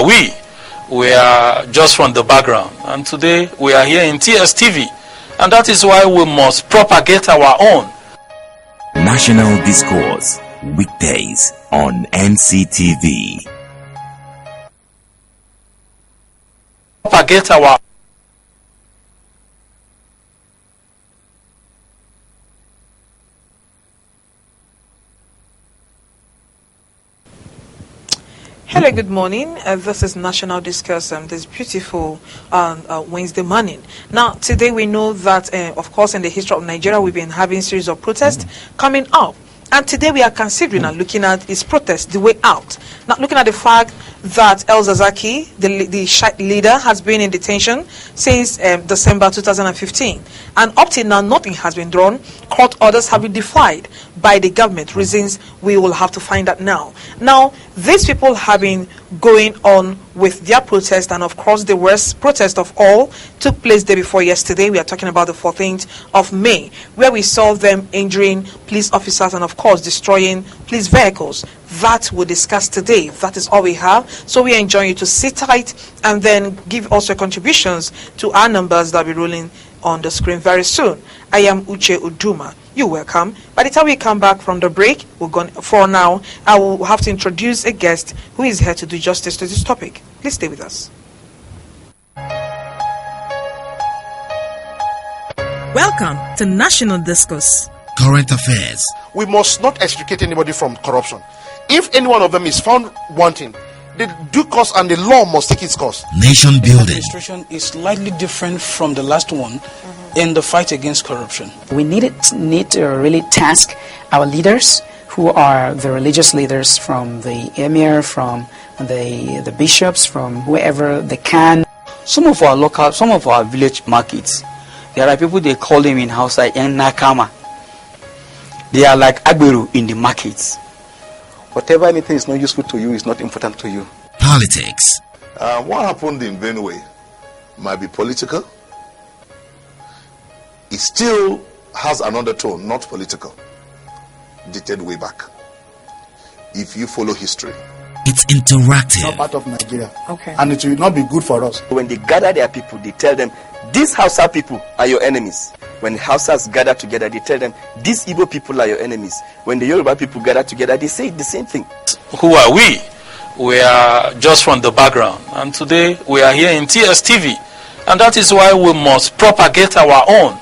We are just from the background, and today we are here in TSTV, and that is why we must propagate our own. National Discourse, weekdays on NCTV. Propagate our Hello, good morning. This is National Discourse this beautiful Wednesday morning. Now, today we know that, of course, in the history of Nigeria, we've been having a series of protests coming up. And today we are considering and looking at his protest, the way out. Now, looking at the fact that El Zazaki, the Shiite leader, has been in detention since December 2015. And up till now, nothing has been drawn. Court orders have been defied by the government. Reasons we will have to find out now. Now, these people have been going on with their protest, and of course the worst protest of all took place day before yesterday. We are talking about the 14th of May, where we saw them injuring police officers and of course destroying police vehicles. That we'll discuss today. That is all we have. So we enjoy you to sit tight and then give us your contributions to our numbers that will be rolling on the screen very soon. I am Uche Uduma. You're welcome. By the time we come back from the break, for now, I will have to introduce a guest who is here to do justice to this topic. Please stay with us. Welcome to National Discourse. Current affairs. We must not extricate anybody from corruption. If any one of them is found wanting, the due course and the law must take its course. Nation building. Administration is slightly different from the last one in the fight against corruption. We need to really task our leaders, who are the religious leaders, from the emir, from the bishops, from whoever they can. Some of our village markets, there are people, they call them in Hausa Nakama. They are like Agberu in the markets. Whatever anything is not useful to you is not important to you. Politics. What happened in Benue might be political. It still has an undertone, not political, dated way back. If you follow history. It's interactive. Not part of Nigeria. Okay. And it will not be good for us. When they gather their people, they tell them, these Hausa people are your enemies. When Hausas gather together, they tell them, these Igbo people are your enemies. When the Yoruba people gather together, they say the same thing. Who are we? We are just from the background, and today we are here in TSTV, and that is why we must propagate our own.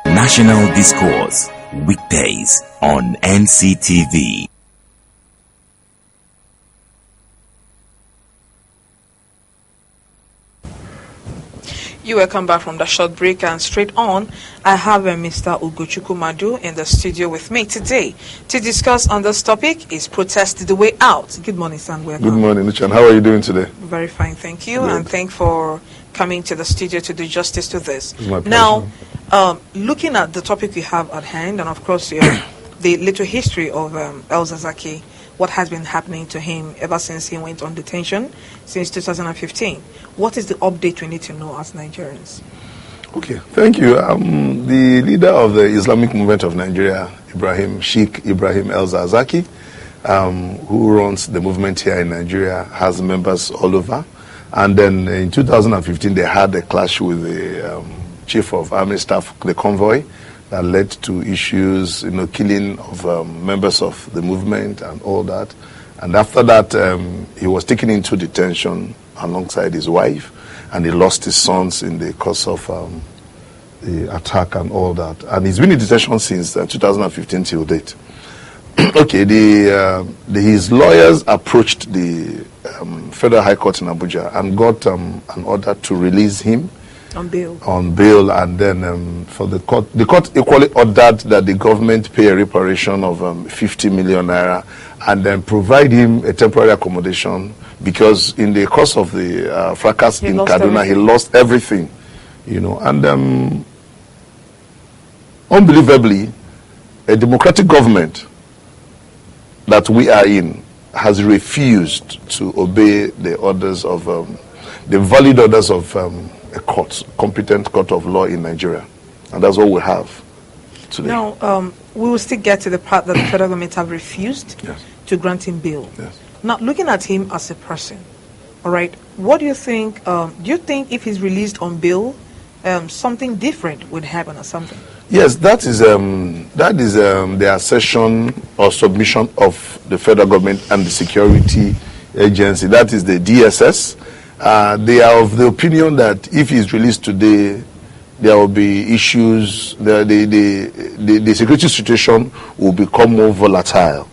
National Discourse, weekdays on NCTV. You welcome back from the short break, and straight on, I have Mr. Ugochukwu Madu in the studio with me today to discuss on this topic: is protest the way out? Good morning, sir. Welcome. Good morning, Uchan. How are you doing today? Very fine, thank you. Good. And thank for coming to the studio to do justice to this. It's my pleasure. Now, looking at the topic we have at hand, and of course, the little history of El Zazaki, what has been happening to him ever since he went on detention since 2015. What is the update we need to know as Nigerians? Okay, thank you. The leader of the Islamic Movement of Nigeria, Sheikh Ibrahim El Zazaki, who runs the movement here in Nigeria, has members all over. And then in 2015, they had a clash with the chief of army staff, the convoy, that led to issues, killing of members of the movement and all that. And after that, he was taken into detention alongside his wife, and he lost his sons in the course of the attack and all that. And he's been in detention since 2015 till date. Okay, his lawyers approached the Federal High Court in Abuja and got an order to release him on bail. And then for the court equally ordered that the government pay a reparation of 50 million naira and then provide him a temporary accommodation, because in the course of the fracas in Kaduna, he lost everything, and unbelievably, a democratic government that we are in has refused to obey the orders of the valid orders of a competent court of law in Nigeria, and that's what we have today. Now, we will still get to the part that the federal government have refused to grant him bail. Yes. Now, looking at him as a person, All right. What do you think? Do you think if he's released on bail, something different would happen or something? Yes, that is the assertion or submission of the federal government and the security agency. That is the DSS. They are of the opinion that if he's released today, there will be issues. The security situation will become more volatile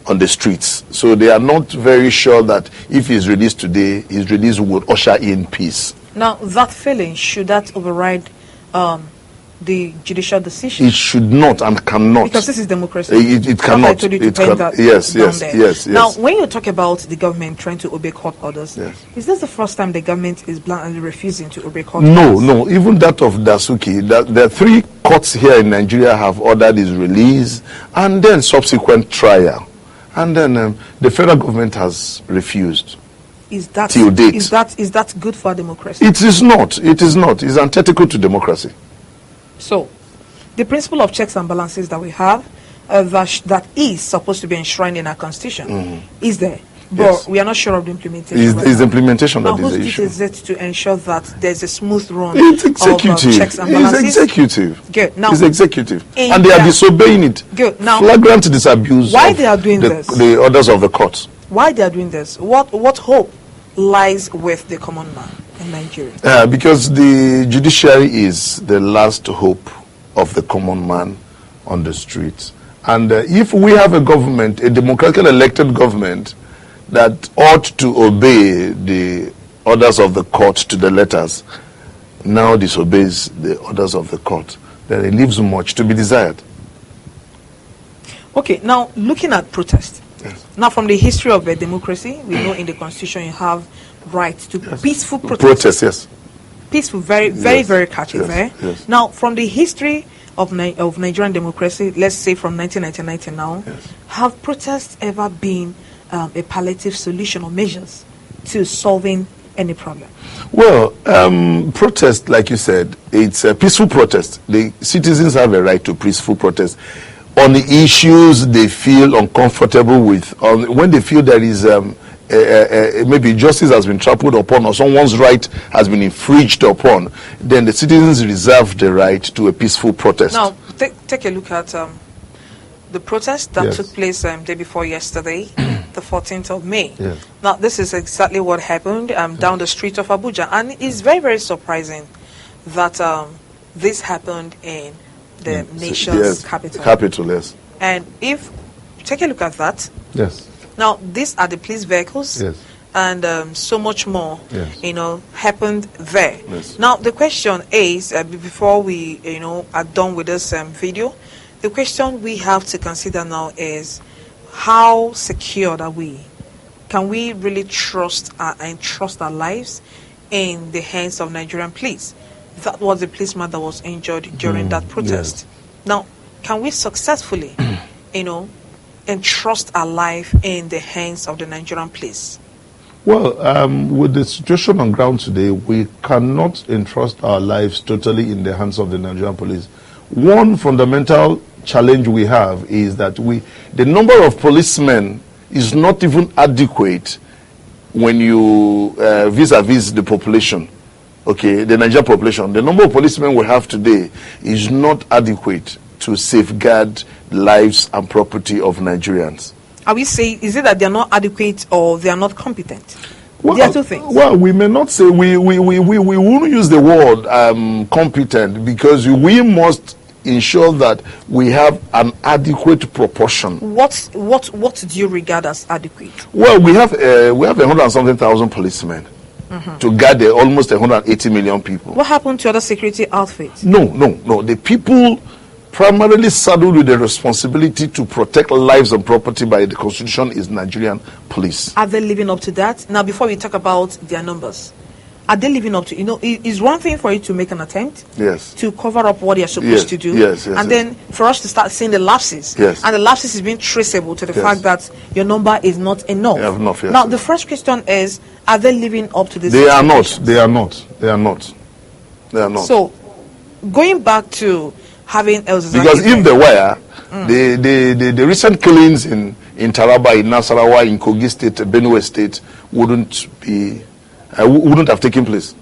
on the streets. So they are not very sure that if he's released today, his release would usher in peace. Now, that feeling, should that override the judicial decision? It should not and cannot. Because this is democracy. It cannot. I told you to pen that down there. Now, when you talk about the government trying to obey court orders, is this the first time the government is blatantly refusing to obey court orders? No. Even that of Dasuki, the 3 courts here in Nigeria have ordered his release and then subsequent trial. And then the federal government has refused. Is that till date? Is that good for democracy? It is not. It is not. It's antithetical to democracy. So, the principle of checks and balances that we have, that is supposed to be enshrined in our constitution, is there. But Yes. we are not sure of the implementation. It's the implementation now, that is the whose issue. duty is it to ensure that there's a smooth run It's of executive. checks and balances? It's executive. Good. Now, it's executive. in And they are that- disobeying it. Good. Now, flagrant disabuse why of they are doing this? the orders of the court. Why they are doing this? What hope lies with the common man in Nigeria? Because the judiciary is the last hope of the common man on the streets. And if we have a government, a democratically elected government, that ought to obey the orders of the court to the letters, now disobeys the orders of the court, then it leaves much to be desired. Okay, now looking at protest. Yes. Now, from the history of democracy, we know in the constitution you have right to peaceful protest. Protest, yes. Peaceful, very Yes. catchy, Yes. very. Yes. Now, from the history of Nigerian democracy, let's say from 1999 to now, have protests ever been a palliative solution or measures to solving any problem? Well, protest, like you said, it's a peaceful protest. The citizens have a right to peaceful protest on the issues they feel uncomfortable with, when they feel there is maybe justice has been trampled upon or someone's right has been infringed upon, then the citizens reserve the right to a peaceful protest. Now, take a look at the protest that Yes. took place day before yesterday, the 14th of May. Yes. Now, this is exactly what happened down the street of Abuja. And it's very surprising that this happened in the nation's capital. Capital, yes. And if, take a look at that. Yes. Now, these are the police vehicles. Yes. And so much more, Yes. happened there. Yes. Now, the question is, before we, are done with this video, the question we have to consider now is, how secured are we? Can we really trust our lives in the hands of Nigerian police? That was the policeman that was injured during that protest. Yes. Now, can we successfully, entrust our life in the hands of the Nigerian police? Well, with the situation on ground today, we cannot entrust our lives totally in the hands of the Nigerian police. One fundamental challenge we have is that the number of policemen is not even adequate when you vis-a-vis the population. Okay, the Nigerian population. The number of policemen we have today is not adequate to safeguard lives and property of Nigerians. Are we saying, is it that they are not adequate or they are not competent? Well, there are two things. Well, we may not say, we won't use the word competent, because we must ensure that we have an adequate proportion. What do you regard as adequate? Well, we have 100 and something thousand policemen to guard almost 180 million people. What happened to other security outfits? No. The people primarily saddled with the responsibility to protect lives and property by the Constitution is Nigerian police. Are they living up to that? Now, before we talk about their numbers, are they living up to, it's one thing for you to make an attempt to cover up what you're supposed to do. And then for us to start seeing the lapses. And the lapses is being traceable to the fact that your number is not enough. Now, the first question is, are they living up to this? They are not. So, going back to having because if they were, the recent killings in Taraba, in Nasarawa, in Kogi State, Benue State wouldn't be wouldn't have taken place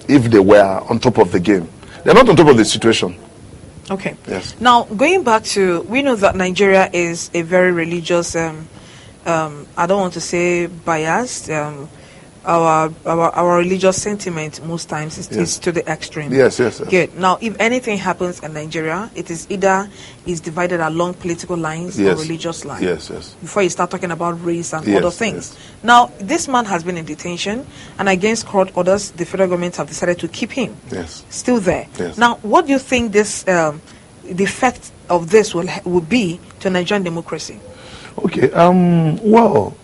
if they were on top of the game. They're not on top of the situation. Okay. Yes. Now, going back to, we know that Nigeria is a very religious, I don't want to say biased, our religious sentiment most times is to the extreme. Yes. Good. Now, if anything happens in Nigeria, it is either is divided along political lines or religious lines. Yes. Before you start talking about race and other things. Now, this man has been in detention, and against court orders, the federal government have decided to keep him. Yes. Still there. Yes. Now, what do you think this the effect of this will be to Nigerian democracy? Okay. Well,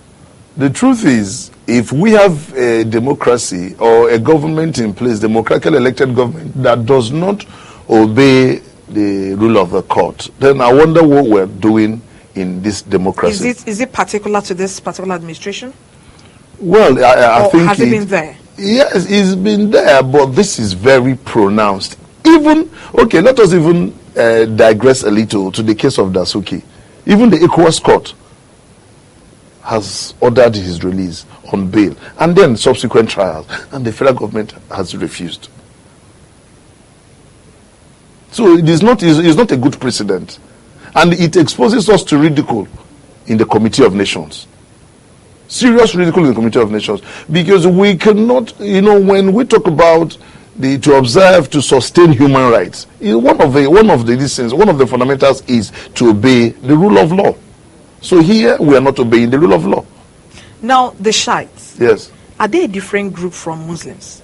the truth is, if we have a democracy or a government in place, democratically elected government that does not obey the rule of the court, then I wonder what we're doing in this democracy. Is it particular to this particular administration? Well, I think has it been there? Yes, it's been there, but this is very pronounced. Even, okay, let us even digress a little to the case of Dasuki. Even the ECOWAS court has ordered his release on bail, and then subsequent trials, and the federal government has refused. So it's not a good precedent, and it exposes us to ridicule in the Committee of Nations. Serious ridicule in the Committee of Nations, because we cannot, when we talk about to observe, to sustain human rights, one of the fundamentals is to obey the rule of law. So here we are not obeying the rule of law. Now, the Shiites. Yes. Are they a different group from Muslims?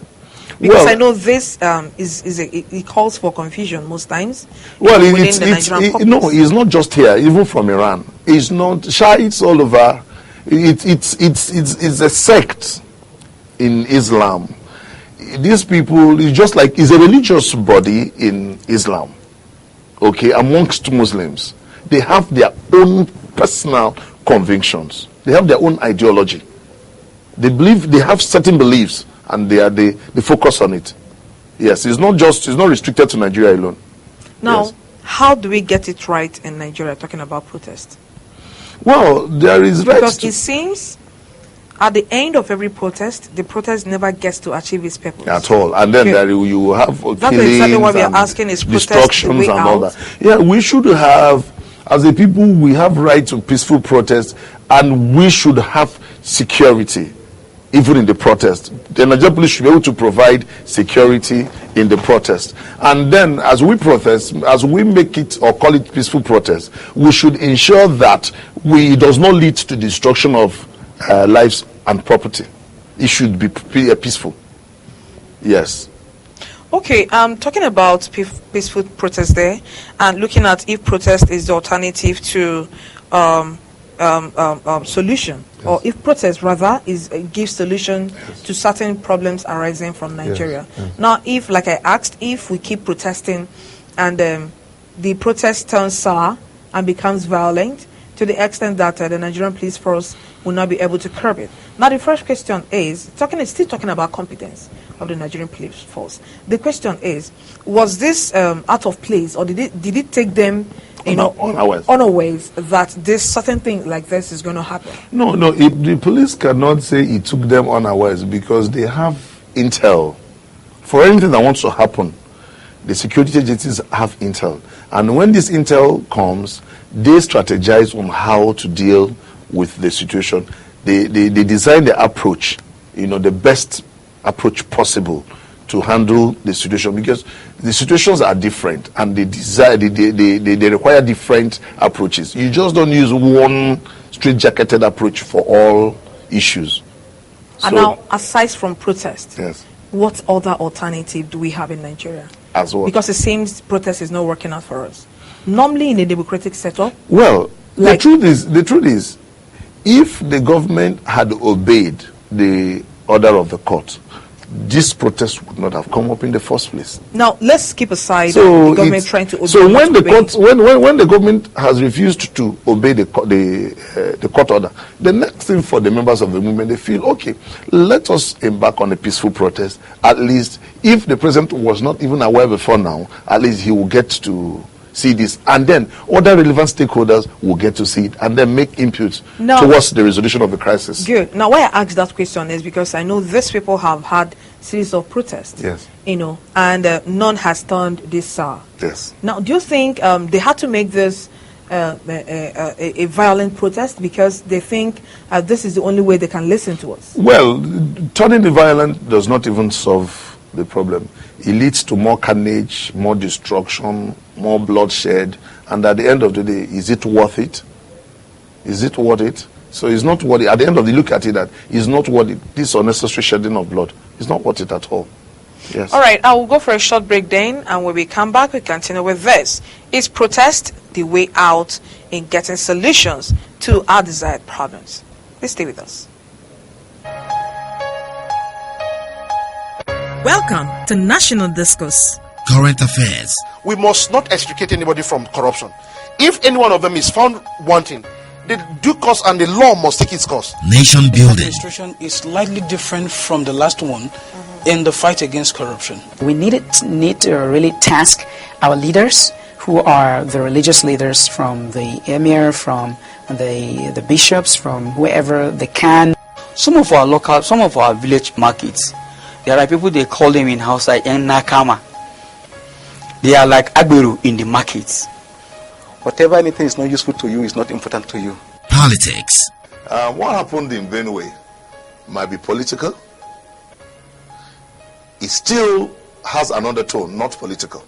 Because I know this it calls for confusion most times. Well, it's not just here, even from Iran. It's not Shiites all over. It's a sect in Islam. These people is just like it's a religious body in Islam. Okay, amongst Muslims, they have their own personal convictions. They have their own ideology. They have certain beliefs, and they focus on it. Yes, it's not restricted to Nigeria alone. Now, how do we get it right in Nigeria, talking about protest? Well, there is right. Because it seems at the end of every protest, the protest never gets to achieve its purpose. At all. And then you have killings, that's exactly what we are asking, is destructions and all that. Yeah, we should have, as a people, we have right to peaceful protest, and we should have security, even in the protest. The Nigerian police should be able to provide security in the protest. And then, as we protest, as we make it or call it peaceful protest, we should ensure that it does not lead to destruction of lives and property. It should be peaceful. Yes. Okay, talking about peaceful protest there, and looking at if protest is the alternative to solution, yes. Or if protest rather gives solution to certain problems arising from Nigeria. Yes. Now, if, like I asked, if we keep protesting and the protest turns sour and becomes violent to the extent that the Nigerian police force will not be able to curb it. Now, the first question is still talking about competence of the Nigerian police force. The question is, was this out of place, or did it take them unawares that this certain thing like this is going to happen? No, the police cannot say it took them unawares, because they have intel. For anything that wants to happen, the security agencies have intel. And when this intel comes, they strategize on how to deal with the situation. They design the approach, the best approach possible to handle the situation, because the situations are different and they require different approaches. You just don't use one straight-jacketed approach for all issues. And now, aside from protest, yes, what other alternative do we have in Nigeria? As well, because it seems protest is not working out for us. Normally, in a democratic setup, well, the truth is, if the government had obeyed the order of the court, this protest would not have come up in the first place. Now, let's keep aside the government trying to obey. So when the government has refused to obey the court order, the next thing for the members of the movement, they feel, okay, let us embark on a peaceful protest. At least, if the president was not even aware before now, at least he will get to see this, and then other relevant stakeholders will get to see it and then make inputs Now, towards the resolution of the crisis. Good. Now, why I asked that question is because I know these people have had series of protests. Yes. You know, and none has turned this sour. Yes. Now, do you think they had to make this a violent protest because they think this is the only way they can listen to us? Well, turning it violent does not even solve the problem. It leads to more carnage, more destruction, more bloodshed, and at the end of the day, is it worth it? Is it worth it? So it's not worth it. At the end of the look at it, that is not worth it. This unnecessary shedding of blood is not worth it at all. Yes. All right, I will go for a short break then, and when we come back, we continue with this. Is protest the way out in getting solutions to our desired problems? Please stay with us. Welcome to National Discourse. Current affairs. We must not extricate anybody from corruption. If any one of them is found wanting, the due course and the law must take its course. Nation building. Administration is slightly different from the last one in the fight against corruption. We need to really task our leaders, who are the religious leaders, from the emir, from the bishops, from whoever they can. Some of our village markets, there are people, they call them in house like Nakama. They are like Agberu in the markets. Whatever anything is not useful to you is not important to you. Politics. What happened in Benue might be political. It still has an undertone, not political,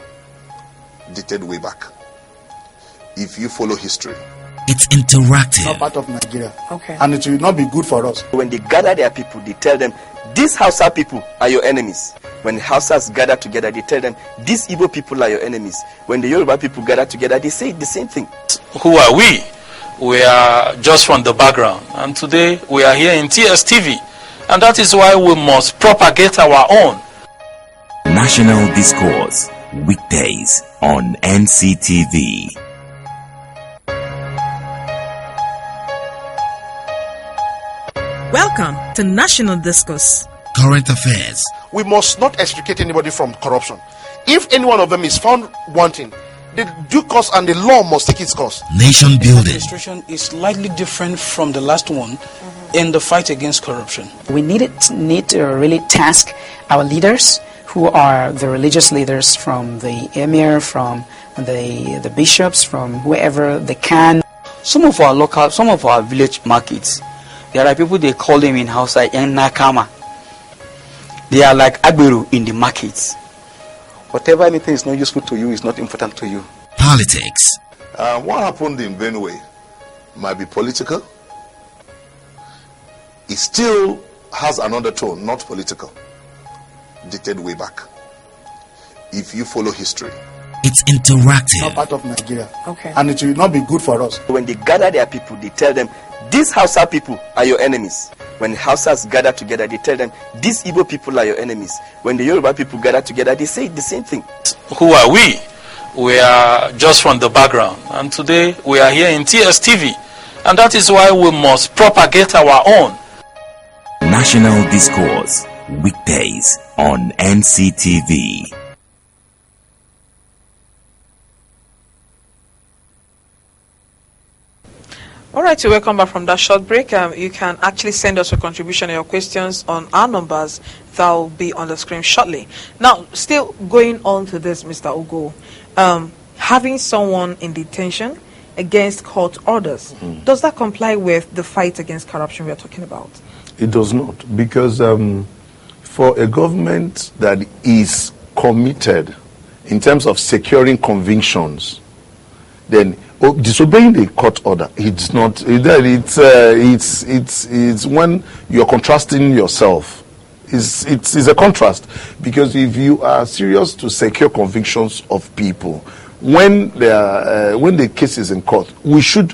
dated way back. If you follow history, It's interactive. Not part of Nigeria. Okay. And it will not be good for us. When they gather their people, they tell them, these Hausa people are your enemies. When the Hausas gather together, they tell them, these Igbo people are your enemies. When the Yoruba people gather together, they say the same thing. Who are we? We are just from the background. And today we are here in TSTV. And that is why we must propagate our own. National Discourse. Weekdays on NCTV. Welcome to National Discourse. Current affairs. We must not extricate anybody from corruption. If any one of them is found wanting, the due course and the law must take its course. Nation building. Administration is slightly different from the last one in the fight against corruption. We need to really task our leaders, who are the religious leaders, from the emir, from the bishops, from whoever they can. Some of our village markets, there are people, they call them in house like Nakama. They are like Agberu in the markets. Whatever anything is not useful to you is not important to you. Politics. what happened in Benue might be political. It still has an undertone, not political, dated way back. If you follow history, It's interactive. Not part of Nigeria. Okay. And it will not be good for us. When they gather their people, they tell them, these Hausa people are your enemies. When the Hausas gather together, they tell them, these Igbo people are your enemies. When the Yoruba people gather together, they say the same thing. Who are we? We are just from the background. And today we are here in TSTV. And that is why we must propagate our own. National Discourse. Weekdays on NCTV. All right, so welcome back from that short break. You can actually send us a contribution or your questions on our numbers that will be on the screen shortly. Now, still going on to this, Mr. Ugo, having someone in detention against court orders, does that comply with the fight against corruption we are talking about? It does not, because for a government that is committed in terms of securing convictions, then disobeying the court order, it's not. It's when you're contrasting yourself. It's a contrast, because if you are serious to secure convictions of people, when the case is in court, we expect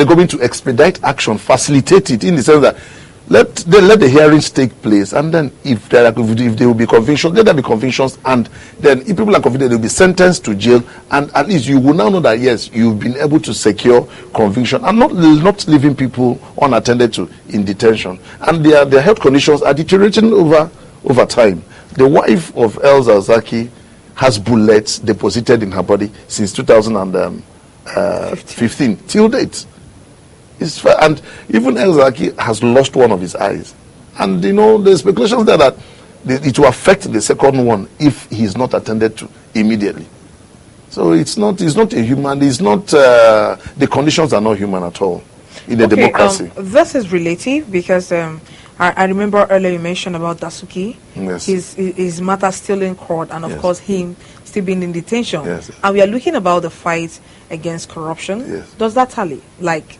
the government to expedite action, facilitate it, in the sense that let the hearings take place, and then if there will be convictions, let there be convictions, and then if people are convicted, they will be sentenced to jail, and at least you will now know that yes, you've been able to secure conviction, and not leaving people unattended to in detention. And their health conditions are deteriorating over time. The wife of El Zazaki has bullets deposited in her body since 2015 till date. And even El-Zaki has lost one of his eyes. And you know, the speculations there that it will affect the second one if he's not attended to immediately. So it's not a human, the conditions are not human at all in a democracy. This is relative because I remember earlier you mentioned about Dasuki. Yes. His matter still in court, and of course him still being in detention. Yes. And we are looking about the fight against corruption. Yes. Does that tally? Like,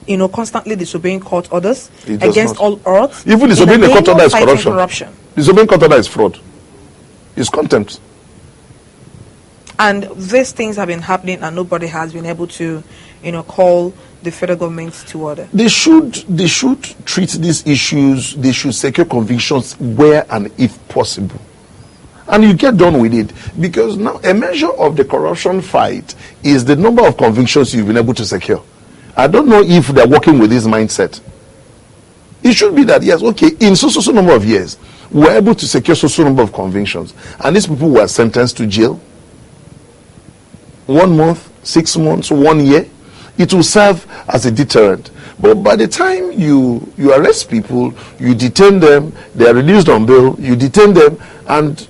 you know, constantly disobeying court orders It does against not. all odds? Even disobeying the court order is corruption. Disobeying court order is fraud. It's contempt. And these things have been happening, and nobody has been able to, you know, call the federal government to order. They should treat these issues. They should secure convictions where and if possible, and you get done with it. Because now a measure of the corruption fight is the number of convictions you've been able to secure. I don't know if they're working with this mindset. It should be that, yes, okay, in so number of years, we're able to secure so number of convictions, and these people were sentenced to jail. 1 month, 6 months, 1 year, it will serve as a deterrent. But by the time you arrest people, you detain them, they are released on bail, you detain them, and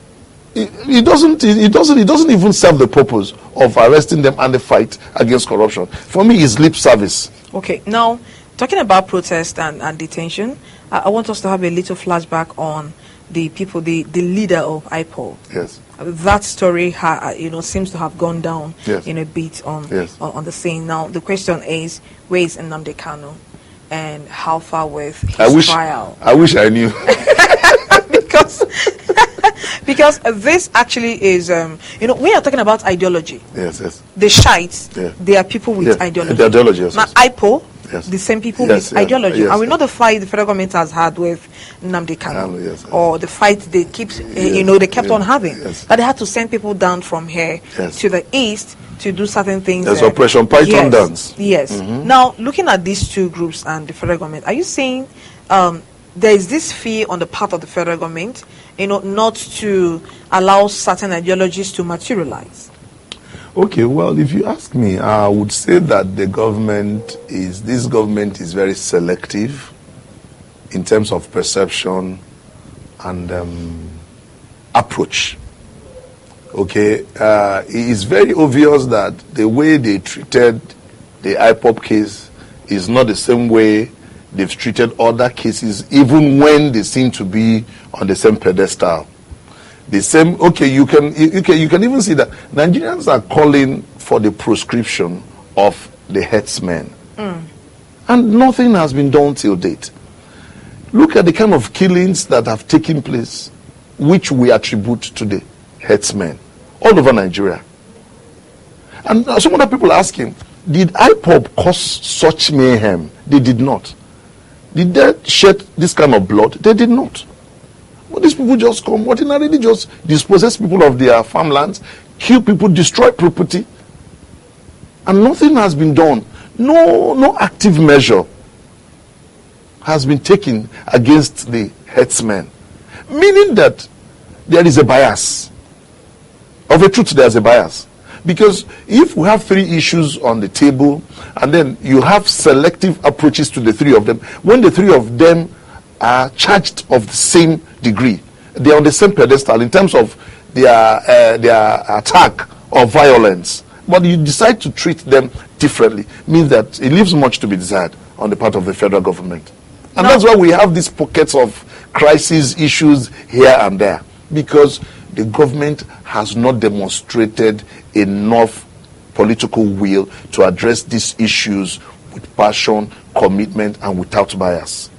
it doesn't even serve the purpose of arresting them and the fight against corruption. For me, it's lip service. Okay, now talking about protest and detention, I want us to have a little flashback on the people, the leader of IPOB. Yes. That story, seems to have gone down in a bit on the scene. Now, the question is, where is Nnamdi Kanu, and how far with his trial? I wish I knew. because this actually is, we are talking about ideology. Yes. The Shiites, they are people with ideology. The ideology, yes. Now, IPO, the same people with ideology. And we know the fight the federal government has had with Nnamdi Kanu, or the fight they kept on having. That they had to send people down from here to the east to do certain things. There's Operation Python dance. Yes. Now, looking at these two groups and the federal government, are you saying there is this fear on the part of the federal government, not to allow certain ideologies to materialize? Okay, well, if you ask me, I would say that this government is very selective in terms of perception and approach. Okay, it is very obvious that the way they treated the IPOB case is not the same way they've treated other cases, even when they seem to be on the same pedestal. The same, you can even see that Nigerians are calling for the proscription of the headsmen. And nothing has been done till date. Look at the kind of killings that have taken place, which we attribute to the headsmen all over Nigeria. And some other people are asking, did IPOB cause such mayhem? They did not. Did they shed this kind of blood? They did not. But these people just come, ordinarily just dispossess people of their farmlands, kill people, destroy property, and nothing has been done. No active measure has been taken against the headsmen, meaning that there is a bias. Of a truth, there's a bias. Because if we have 3 issues on the table, and then you have selective approaches to the 3 of them, when the 3 of them are charged of the same degree, they are on the same pedestal in terms of their attack or violence, but you decide to treat them differently, means that it leaves much to be desired on the part of the federal government. And that's why we have these pockets of crisis issues here and there, because the government has not demonstrated enough political will to address these issues with passion, commitment, and without bias.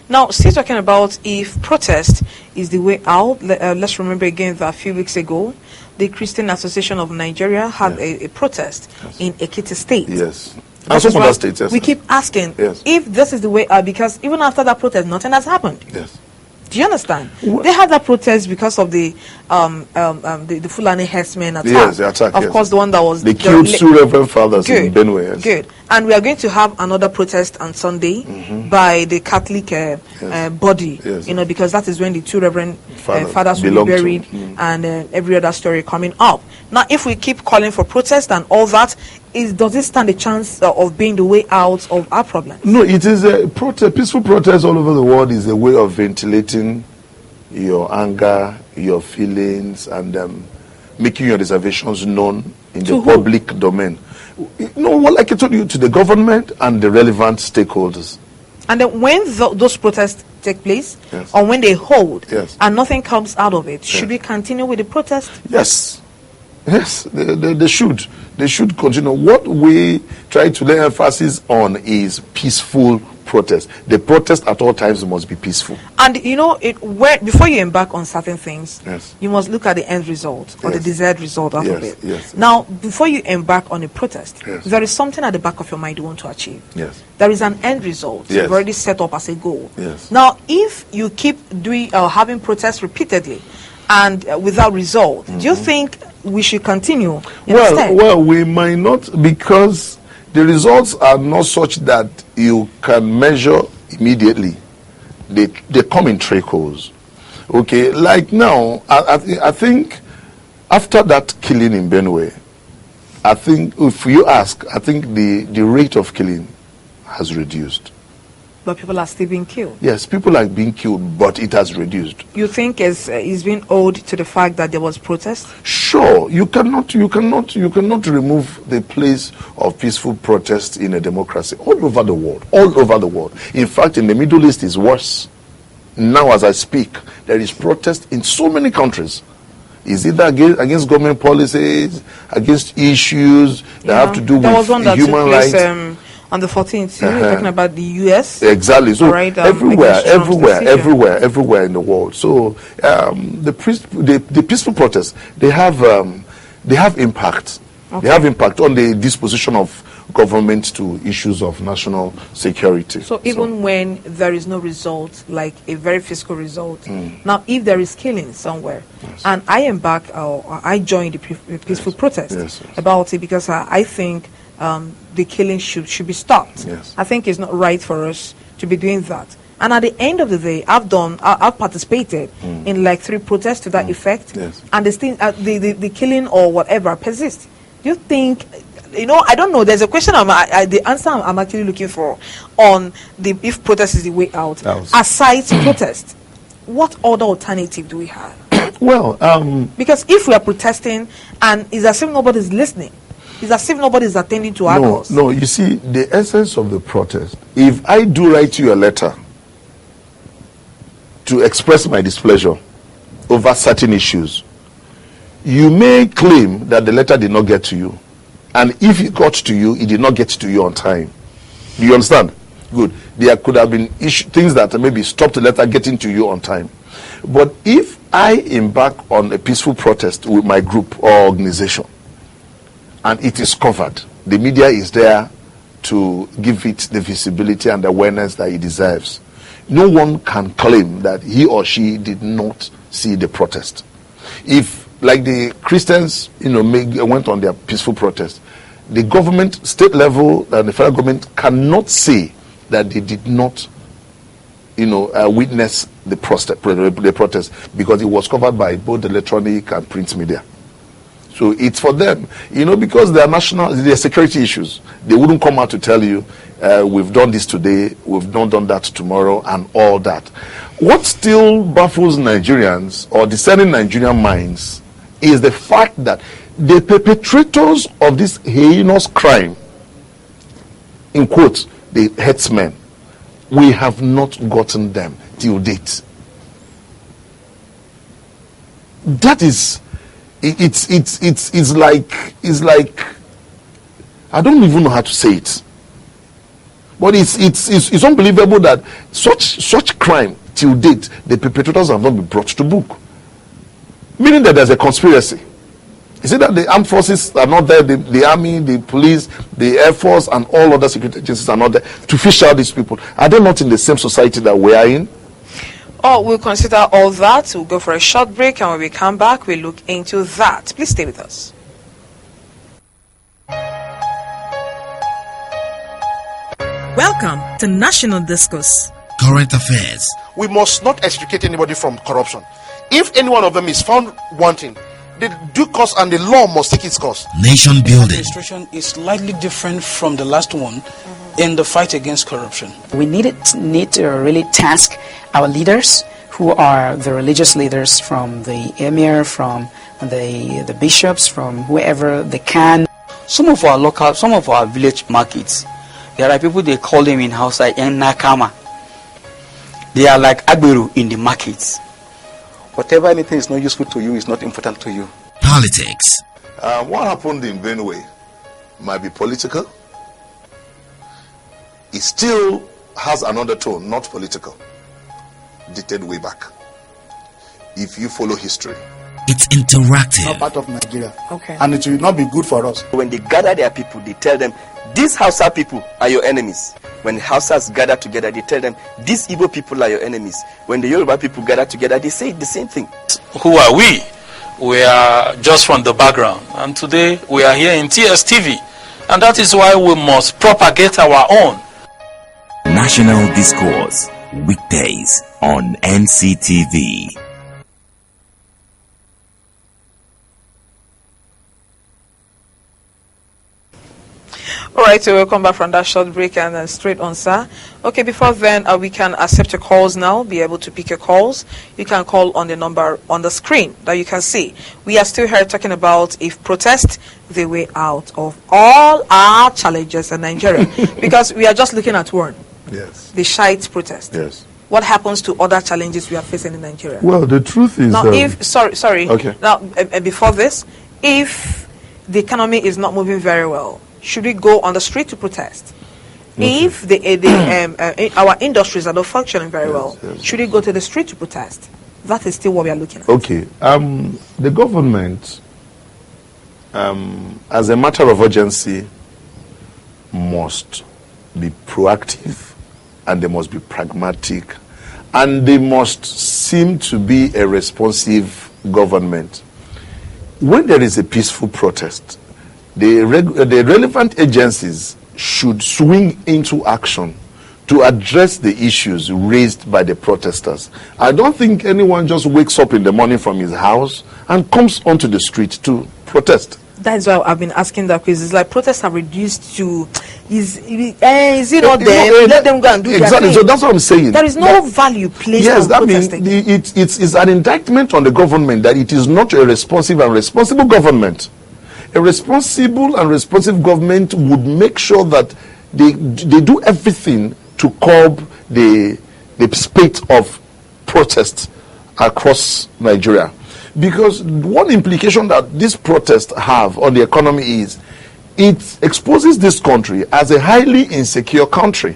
Now, still talking about if protest is the way out, let's remember again that a few weeks ago, the Christian Association of Nigeria had a protest in Ekiti State. Yes. And some other states, yes. We keep asking if this is the way out, because even after that protest, nothing has happened. Yes. Do you understand? They had that protest because of the Fulani herdsmen attack. Yes, the attack. Of course, the one that was... They killed 2 Reverend Fathers in Benue. Yes. Good. And we are going to have another protest on Sunday by the Catholic body, because that is when the 2 Reverend Fathers will be buried and every other story coming up. Now, if we keep calling for protest and all that, does it stand a chance of being the way out of our problems? No, it is a peaceful protest all over the world is a way of ventilating your anger, your feelings, and making your reservations known in the public domain. Well, like I told you, to the government and the relevant stakeholders. And then when those protests take place, or when they hold, and nothing comes out of it, should we continue with the protest? Yes. Yes, they should. They should continue. What we try to lay emphasis on is peaceful protest. The protest at all times must be peaceful. And before you embark on certain things, you must look at the end result or the desired result out of it. Yes. Now, before you embark on a protest, there is something at the back of your mind you want to achieve. Yes. There is an end result you've already set up as a goal. Yes. Now, if you keep having protests repeatedly and without result, do you think we should continue instead? Well, we might not, because the results are not such that you can measure immediately. They come in trickles. Okay, like now, I think after that killing in Benue, I think if you ask, I think the rate of killing has reduced. But people are still being killed. Yes, people are being killed, but it has reduced. You think it's been owed to the fact that there was protest? Sure, you cannot remove the place of peaceful protest in a democracy all over the world. All over the world. In fact, in the Middle East, it's worse. Now, as I speak, there is protest in so many countries. Is it against government policies, against issues that have to do with human rights? On the 14th, you're talking about the U.S. Exactly. So everywhere in the world. So the peaceful protests, they have impact. Okay. They have impact on the disposition of government to issues of national security. So even when there is no result, like a very fiscal result, now if there is killing somewhere, and I embark or I join the peaceful protest about it, because I think the killing should be stopped. I think it's not right for us to be doing that. And at the end of the day, I've participated in like 3 protests to that effect, and the killing or whatever persists. Do you think, I don't know, there's a question, the answer I'm actually looking for on if protest is the way out. Aside protest, what other alternative do we have? Well, because if we are protesting and it's as if nobody's listening, it's as if nobody's attending to our cause. No, you see, the essence of the protest, if I do write you a letter to express my displeasure over certain issues, you may claim that the letter did not get to you. And if it got to you, it did not get to you on time. Do you understand? Good. There could have been things that maybe stopped the letter getting to you on time. But if I embark on a peaceful protest with my group or organization, and it is covered, the media is there to give it the visibility and awareness that it deserves, no one can claim that he or she did not see the protest. If, like the Christians, went on their peaceful protest, the government, state level and the federal government cannot say that they did not, witness the protest, because it was covered by both electronic and print media. So it's for them, because they are security issues. They wouldn't come out to tell you, we've done this today, we've not done that tomorrow, and all that. What still baffles Nigerians or discerning Nigerian minds is the fact that the perpetrators of this heinous crime, in quotes, the headsmen, we have not gotten them till date. That is... It's like I don't even know how to say it, but it's unbelievable that such crime till date the perpetrators have not been brought to book, meaning that there's a conspiracy. Is it that the armed forces are not there, the army, the police, the air force, and all other security agencies are not there to fish out these people? Are they not in the same society that we are in? Oh, we'll consider all that. We'll go for a short break, and when we come back, we'll look into that. Please stay with us. Welcome to National Discourse. Current affairs. We must not extricate anybody from corruption. If any one of them is found wanting, the due course and the law must take its course. Nation building. Administration is slightly different from the last one in the fight against corruption. We need to really task our leaders, who are the religious leaders, from the emir, from the bishops, from whoever they can. Some of our village markets, there are people, they call them in Hausa Nakama. They are like Agberu in the markets. Whatever anything is not useful to you is not important to you. Politics. What happened in Benue might be political. It still has an undertone, not political, dated way back. If you follow history, it's interactive. Not part of Nigeria. Okay. And it will not be good for us. When they gather their people, they tell them, these Hausa people are your enemies. When Hausas gather together, they tell them, these Igbo people are your enemies. When the Yoruba people gather together, they say the same thing. Who are we? We are just from the background. And today we are here in TSTV. And that is why we must propagate our own. National Discourse. Weekdays on NCTV. All right, so we'll come back from that short break and then straight on, sir. Okay, before then, we can accept your calls now, be able to pick your calls. You can call on the number on the screen that you can see. We are still here talking about if protest the way out of all our challenges in Nigeria. Because we are just looking at one. Yes. The Shite protest. Yes. What happens to other challenges we are facing in Nigeria? Well, the truth is... Now, sorry. Okay. Now, before this, if the economy is not moving very well, should we go on the street to protest? Okay. If our industries are not functioning very well, should we go to the street to protest? That is still what we are looking at. Okay. The government, as a matter of urgency, must be proactive, and they must be pragmatic, and they must seem to be a responsive government. When there is a peaceful protest, the relevant agencies should swing into action to address the issues raised by the protesters. I don't think anyone just wakes up in the morning from his house and comes onto the street to protest. That's why I've been asking that, because it's like protests have reduced to, is it not them? Let them go and do exactly. Their thing. So that's what I'm saying. There is no value placed on protesting. Yes, that means it's an indictment on the government that it is not a responsive and responsible government. A responsible and responsive government would make sure that they do everything to curb the spate of protests across Nigeria. Because one implication that this protests have on the economy is it exposes this country as a highly insecure country.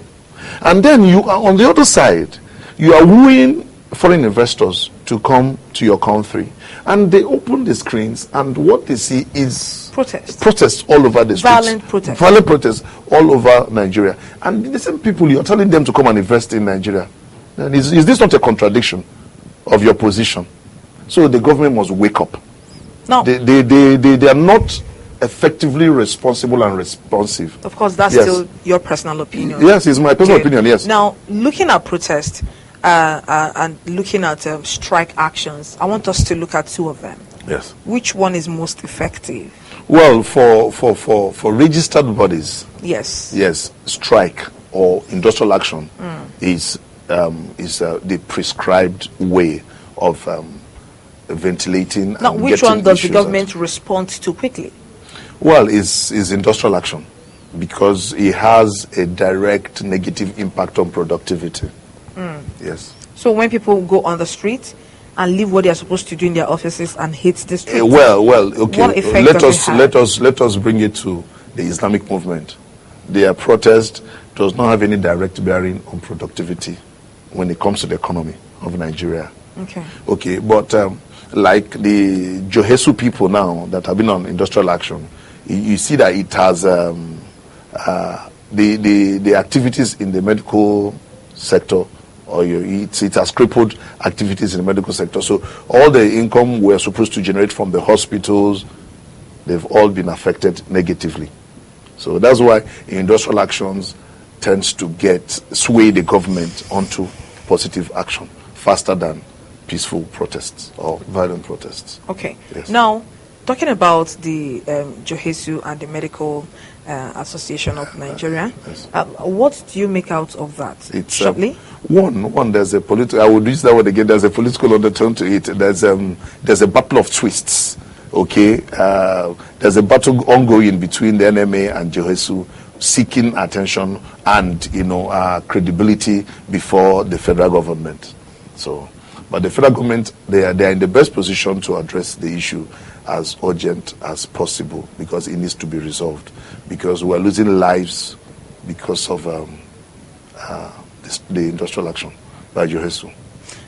And then you are on the other side, you are wooing foreign investors to come to your country. And they open the screens, and what they see is protests all over the streets. Violent protests all over Nigeria. And the same people, you're telling them to come and invest in Nigeria. And is this not a contradiction of your position? So the government must wake up. No. They are not effectively responsible and responsive. Of course, that's still your personal opinion. Yes, it's my personal opinion, yes. Now, looking at protest and looking at strike actions, I want us to look at two of them. Yes. Which one is most effective? Well, for registered bodies, yes, strike or industrial action is the prescribed way of ventilating. Now, which one does the government respond to quickly? Well, is industrial action, because it has a direct negative impact on productivity. Yes. So when people go on the street and leave what they are supposed to do in their offices and hit the street, well, okay. What effect let us bring it to the Islamic movement. Their protest does not have any direct bearing on productivity when it comes to the economy of Nigeria. Okay, but like the Johesu people now that have been on industrial action, you see that it has the activities in the medical sector or it has crippled activities in the medical sector. So all the income we're supposed to generate from the hospitals, they've all been affected negatively. So that's why industrial actions tends to sway the government onto positive action faster than peaceful protests or violent protests. Okay. Yes. Now, talking about the Johesu and the Medical Association of Nigeria, Yes. what do you make out of that? It's shortly? One. There's a political. I would use that word again. There's a political undertone to it. There's a battle of twists. Okay, there's a battle ongoing between the NMA and Johesu, seeking attention and credibility before the federal government. So, but the federal government, they are in the best position to address the issue as urgent as possible, because it needs to be resolved, because we're losing lives because of the industrial action by Johesu.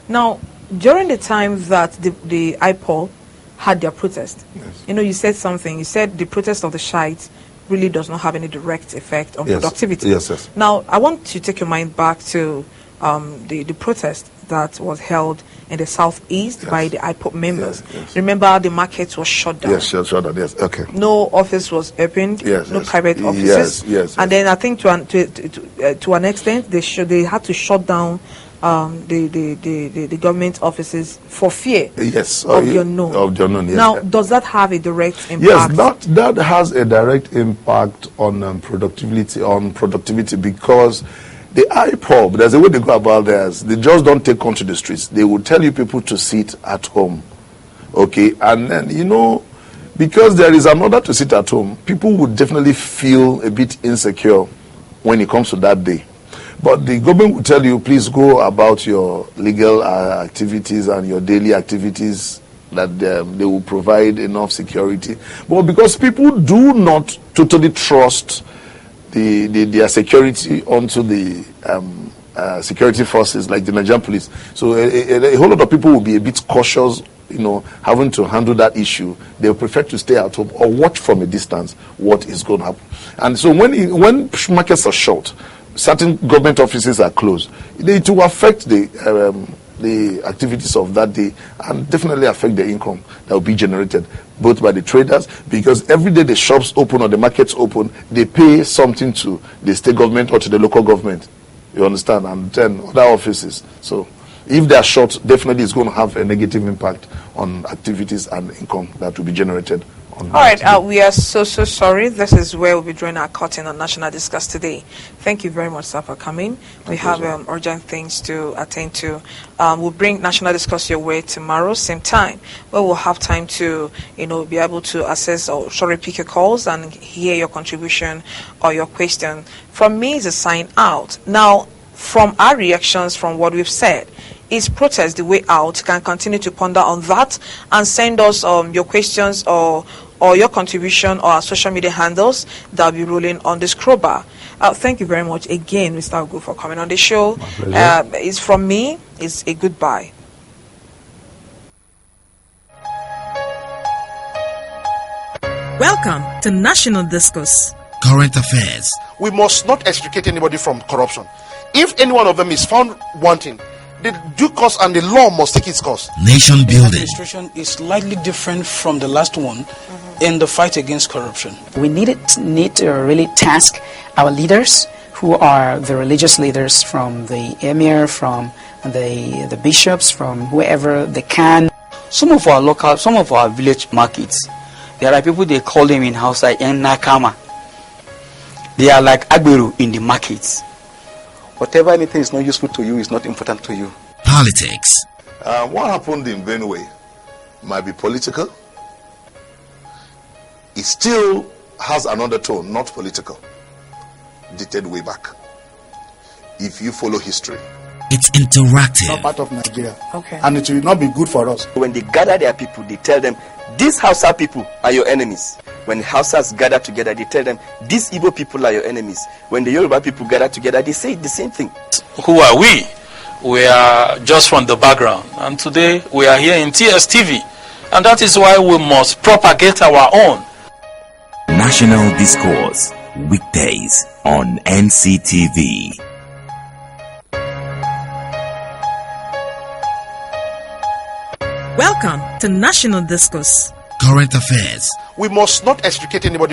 Now, during the time that the IPOL had their protest, yes. You said something. You said the protest of the Shiites really does not have any direct effect on productivity. Yes. Now, I want to take your mind back to the protest that was held in the southeast by the IPOP members. Yes. Remember, the market was shut down. Yes, shut down. Yes, okay. No office was opened. No private offices. Yes. And then I think to an extent they had to shut down the government offices for fear of the unknown. Of the unknown, yes. Now, does that have a direct impact? Yes, that has a direct impact on productivity, because the IPOB, there's a way they go about theirs. They just don't take on to the streets. They will tell you people to sit at home. Okay, and then, because there is an order to sit at home, people would definitely feel a bit insecure when it comes to that day. But the government will tell you, please go about your legal activities and your daily activities, that they will provide enough security. But because people do not totally trust their security onto the security forces like the Nigerian police, so a whole lot of people will be a bit cautious, having to handle that issue. They'll prefer to stay at home or watch from a distance what is going to happen. And so when markets are shut, certain government offices are closed, it will affect the activities of that day, and definitely affect the income that will be generated both by the traders, because every day the shops open or the markets open, they pay something to the state government or to the local government, you understand, and then other offices. So if they are short, definitely it's going to have a negative impact on activities and income that will be generated. All right, we are so sorry. This is where we'll be drawing our curtain on National Discuss today. Thank you very much, sir, for coming. We have urgent things to attend to. We'll bring National Discuss your way tomorrow, same time, where we'll have time to, be able to assess or pick your calls and hear your contribution or your question. From me is a sign out. Now, from our reactions from what we've said, is protest the way out? You can continue to ponder on that and send us your questions or your contribution or our social media handles that will be rolling on the scroll bar. Thank you very much again, Mr. Ogu, for coming on the show. It's from me. It's a goodbye. Welcome to National Discourse. Current affairs. We must not extricate anybody from corruption. If any one of them is found wanting, the due course and the law must take its course. Nation building. Administration is slightly different from the last one in the fight against corruption. We need to really task our leaders, who are the religious leaders, from the emir, from the bishops, from whoever they can. Some of our village markets, there are people, they call them in Hausa en nakama. They are like agberu in the markets. Whatever anything is not useful to you is not important to you. Politics. What happened in Benue might be political. It still has an undertone, not political, dated way back. If you follow history, it's interactive. Not part of Nigeria. Okay. And it will not be good for us. When they gather their people, they tell them, these Hausa people are your enemies. When Hausas gather together, they tell them, these Igbo people are your enemies. When the Yoruba people gather together, they say the same thing. Who are we? We are just from the background. And today we are here in TSTV. And that is why we must propagate our own. National Discourse. Weekdays on NCTV. Welcome to National Discourse. Current affairs. We must not extricate anybody